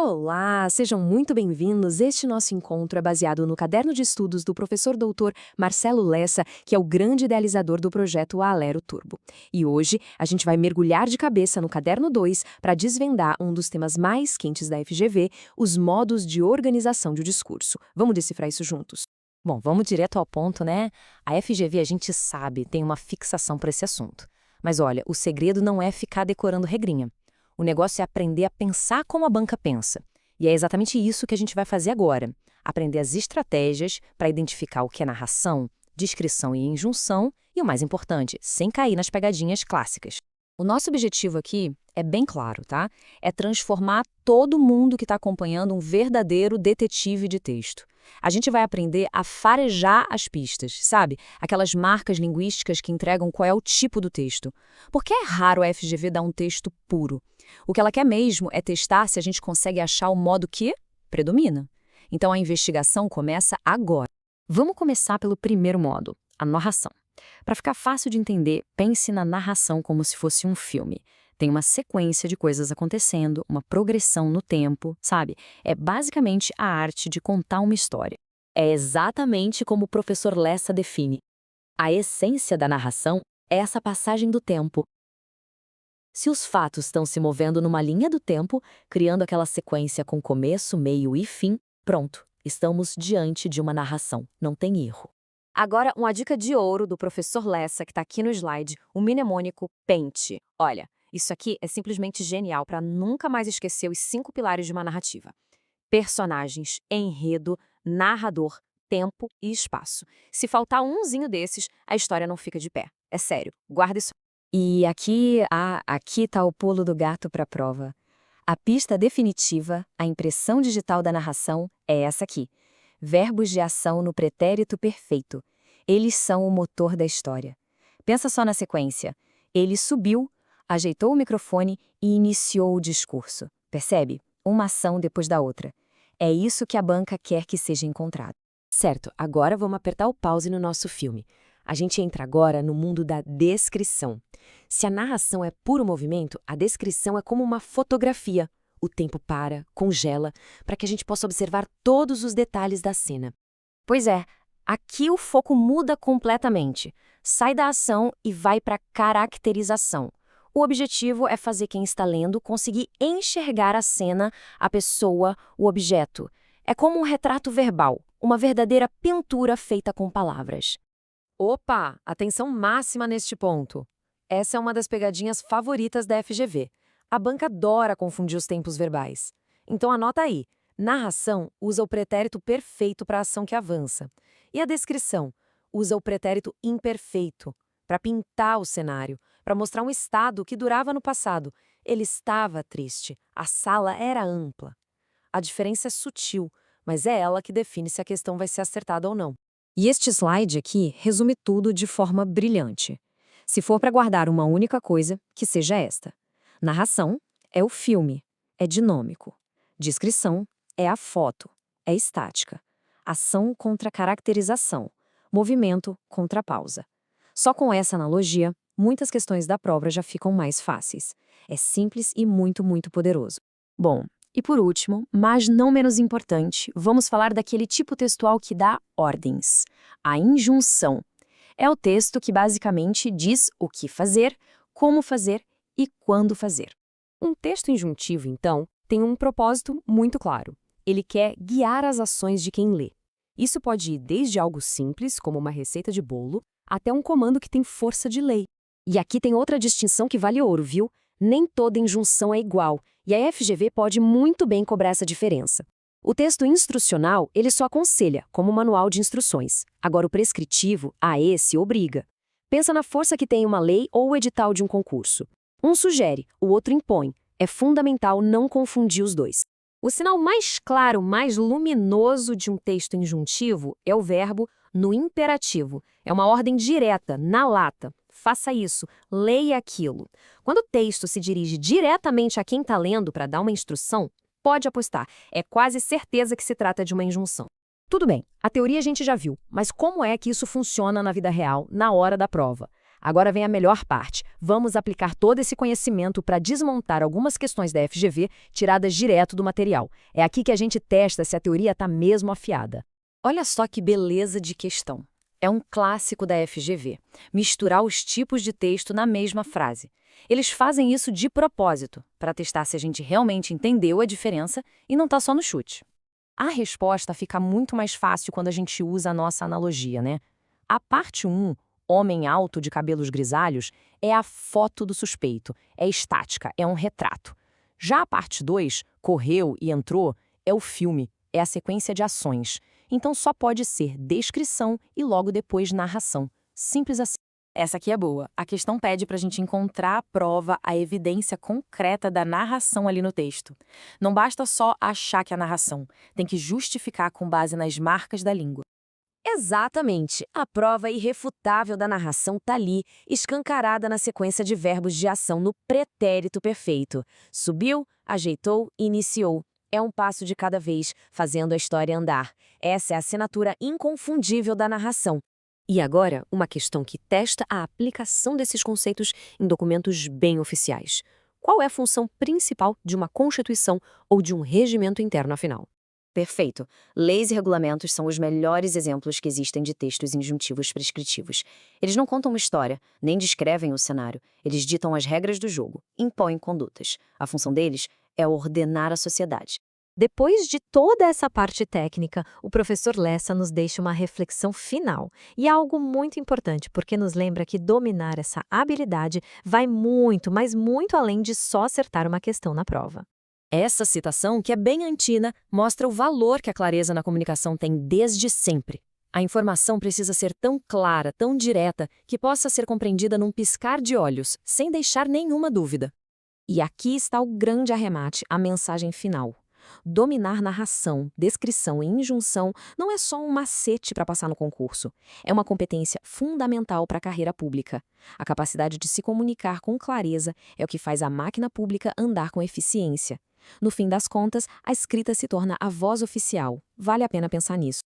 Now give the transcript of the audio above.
Olá, sejam muito bem-vindos. Este nosso encontro é baseado no caderno de estudos do professor doutor Marcelo Lessa, que é o grande idealizador do projeto Alero Turbo. E hoje a gente vai mergulhar de cabeça no caderno 2 para desvendar um dos temas mais quentes da FGV, os modos de organização de discurso. Vamos decifrar isso juntos. Bom, vamos direto ao ponto, né? A FGV, a gente sabe, tem uma fixação para esse assunto. Mas olha, o segredo não é ficar decorando regrinha. O negócio é aprender a pensar como a banca pensa. E é exatamente isso que a gente vai fazer agora. Aprender as estratégias para identificar o que é narração, descrição e injunção e, o mais importante, sem cair nas pegadinhas clássicas. O nosso objetivo aqui é bem claro, tá? É transformar todo mundo que está acompanhando um verdadeiro detetive de texto. A gente vai aprender a farejar as pistas, sabe? Aquelas marcas linguísticas que entregam qual é o tipo do texto. Porque é raro a FGV dar um texto puro. O que ela quer mesmo é testar se a gente consegue achar o modo que predomina. Então a investigação começa agora. Vamos começar pelo primeiro modo, a narração. Para ficar fácil de entender, pense na narração como se fosse um filme. Tem uma sequência de coisas acontecendo, uma progressão no tempo, sabe? É basicamente a arte de contar uma história. É exatamente como o professor Lessa define. A essência da narração é essa passagem do tempo. Se os fatos estão se movendo numa linha do tempo, criando aquela sequência com começo, meio e fim, pronto, estamos diante de uma narração, não tem erro. Agora, uma dica de ouro do professor Lessa, que está aqui no slide, o mnemônico PENTE. Olha, isso aqui é simplesmente genial para nunca mais esquecer os 5 pilares de uma narrativa. Personagens, enredo, narrador, tempo e espaço. Se faltar umzinho desses, a história não fica de pé. É sério, guarda isso. E aqui tá o pulo do gato para a prova. A pista definitiva, a impressão digital da narração, é essa aqui. Verbos de ação no pretérito perfeito. Eles são o motor da história. Pensa só na sequência. Ele subiu, ajeitou o microfone e iniciou o discurso. Percebe? Uma ação depois da outra. É isso que a banca quer que seja encontrado. Certo, agora vamos apertar o pause no nosso filme. A gente entra agora no mundo da descrição. Se a narração é puro movimento, a descrição é como uma fotografia. O tempo para, congela, para que a gente possa observar todos os detalhes da cena. Pois é, aqui o foco muda completamente. Sai da ação e vai para a caracterização. O objetivo é fazer quem está lendo conseguir enxergar a cena, a pessoa, o objeto. É como um retrato verbal, uma verdadeira pintura feita com palavras. Opa, atenção máxima neste ponto. Essa é uma das pegadinhas favoritas da FGV. A banca adora confundir os tempos verbais. Então anota aí, narração usa o pretérito perfeito para a ação que avança. E a descrição usa o pretérito imperfeito para pintar o cenário, para mostrar um estado que durava no passado. Ele estava triste, a sala era ampla. A diferença é sutil, mas é ela que define se a questão vai ser acertada ou não. E este slide aqui resume tudo de forma brilhante. Se for para guardar uma única coisa, que seja esta. Narração é o filme, é dinâmico. Descrição é a foto, é estática. Ação contra caracterização, movimento contra pausa. Só com essa analogia, muitas questões da prova já ficam mais fáceis. É simples e muito, muito poderoso. Bom, e por último, mas não menos importante, vamos falar daquele tipo textual que dá ordens. A injunção. É o texto que basicamente diz o que fazer, como fazer e quando fazer. Um texto injuntivo, então, tem um propósito muito claro. Ele quer guiar as ações de quem lê. Isso pode ir desde algo simples, como uma receita de bolo, até um comando que tem força de lei. E aqui tem outra distinção que vale ouro, viu? Nem toda injunção é igual, e a FGV pode muito bem cobrar essa diferença. O texto instrucional, ele só aconselha, como manual de instruções. Agora, o prescritivo, a esse obriga. Pensa na força que tem uma lei ou o edital de um concurso. Um sugere, o outro impõe. É fundamental não confundir os dois. O sinal mais claro, mais luminoso de um texto injuntivo é o verbo no imperativo. É uma ordem direta, na lata. Faça isso, leia aquilo. Quando o texto se dirige diretamente a quem está lendo para dar uma instrução, pode apostar, é quase certeza que se trata de uma injunção. Tudo bem, a teoria a gente já viu, mas como é que isso funciona na vida real, na hora da prova? Agora vem a melhor parte. Vamos aplicar todo esse conhecimento para desmontar algumas questões da FGV tiradas direto do material. É aqui que a gente testa se a teoria está mesmo afiada. Olha só que beleza de questão. É um clássico da FGV, misturar os tipos de texto na mesma frase. Eles fazem isso de propósito, para testar se a gente realmente entendeu a diferença e não está só no chute. A resposta fica muito mais fácil quando a gente usa a nossa analogia, né? A parte 1, homem alto de cabelos grisalhos, é a foto do suspeito, é estática, é um retrato. Já a parte 2, correu e entrou, é o filme, é a sequência de ações. Então só pode ser descrição e logo depois narração. Simples assim. Essa aqui é boa. A questão pede para a gente encontrar a prova, a evidência concreta da narração ali no texto. Não basta só achar que é a narração, tem que justificar com base nas marcas da língua. Exatamente. A prova irrefutável da narração está ali, escancarada na sequência de verbos de ação no pretérito perfeito. Subiu, ajeitou, iniciou. É um passo de cada vez, fazendo a história andar. Essa é a assinatura inconfundível da narração. E agora, uma questão que testa a aplicação desses conceitos em documentos bem oficiais. Qual é a função principal de uma constituição ou de um regimento interno, afinal? Perfeito. Leis e regulamentos são os melhores exemplos que existem de textos injuntivos prescritivos. Eles não contam uma história, nem descrevem o cenário. Eles ditam as regras do jogo, impõem condutas. A função deles é ordenar a sociedade. Depois de toda essa parte técnica, o professor Lessa nos deixa uma reflexão final. E é algo muito importante, porque nos lembra que dominar essa habilidade vai muito, mas muito além de só acertar uma questão na prova. Essa citação, que é bem antiga, mostra o valor que a clareza na comunicação tem desde sempre. A informação precisa ser tão clara, tão direta, que possa ser compreendida num piscar de olhos, sem deixar nenhuma dúvida. E aqui está o grande arremate, a mensagem final. Dominar narração, descrição e injunção não é só um macete para passar no concurso. É uma competência fundamental para a carreira pública. A capacidade de se comunicar com clareza é o que faz a máquina pública andar com eficiência. No fim das contas, a escrita se torna a voz oficial. Vale a pena pensar nisso.